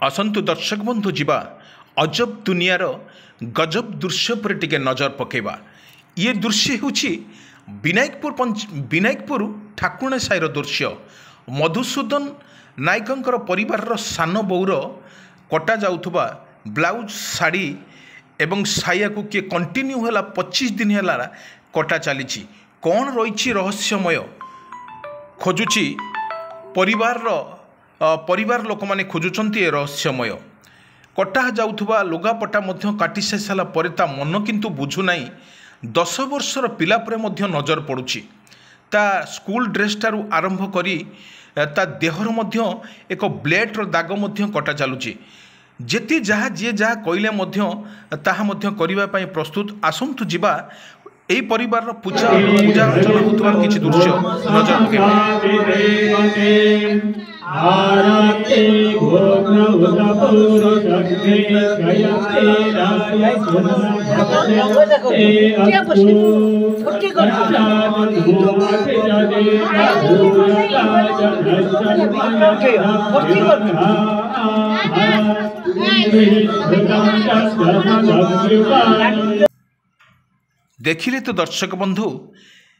असंतु दर्शक बंधु जीवा अजब दुनियार गजब दृश्य पर टिके नजर पकेबा। ये दृश्य होछि विनायकपुर ठाकुरणे साईर दृश्य। मधुसूदन नायकंकर परिवार सान बौर कटा जाउथबा ब्लाउज साड़ी एवं साया को किए कंटिन्यू है 25 दिन है कटा चली। कौन रही रहस्यमय खोजुची परिवार लोक मैंने खोजुंट ए रहस्यमय। कटा जाउथबा लुगापटा काटी सारा पर ता मन किंतु बुझुना 10 वर्षर पिला परे मध्य नजर पड़ुछि। ता स्कूल ड्रेस टारू आरंभ करी ता देहर मध्य एक ब्लेडर दाग मध्य कटा चलुछि। जेती जहाँ जी जहाँ कहले ताहा मध्य करिबा पई प्रस्तुत। आसंतु जीवा एही परिवार पूजा अर्चना होतबार किछि दृश्य नजर पकेबा। देखिले तो दर्शक बंधु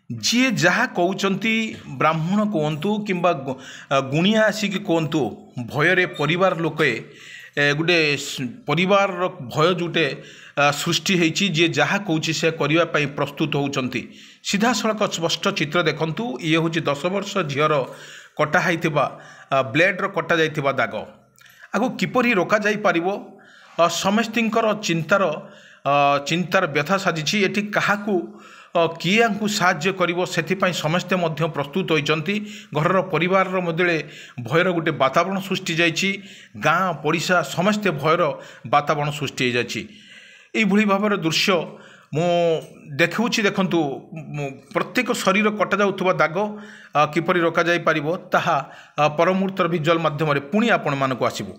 जी जहाँ कहते ब्राह्मण कहतु किंबा गुणिया आसिक कहतु भୟରେ परिवार लोके गोटे परिवार भय जोटे सृष्टि होती। जी जहाँ कौच से करने प्रस्तुत होती। सीधा सड़क स्पष्ट चित्र देखंतु। ये हूँ 10 वर्ष झीर कटाई ब्लेड्र कटा जाइथिबा दाग आगो किपरि रोका जाई पारिबो। समस्तिंकर चिंतार व्यथा साजिछि। एठी काहाकू किए आंकु साहाय्य करिवो सेथिपाई समस्ते मध्य प्रस्तुत होइचंती। घरर परिवार मध्य भयर गोटे वातावरण सृष्टि जाइछि। गाँ पड़िशा समस्ते भयर वातावरण सृष्टि जाइछि। एइभଳି भावर दृश्य मु देखुछि। देखंतु प्रत्येक शरीर कटा जाउथबा दाग किपरि रोका जाई पारिबो ताहा परमुहूर्तर विजुअल माध्यम पुणी आपण मानकु आसिबो।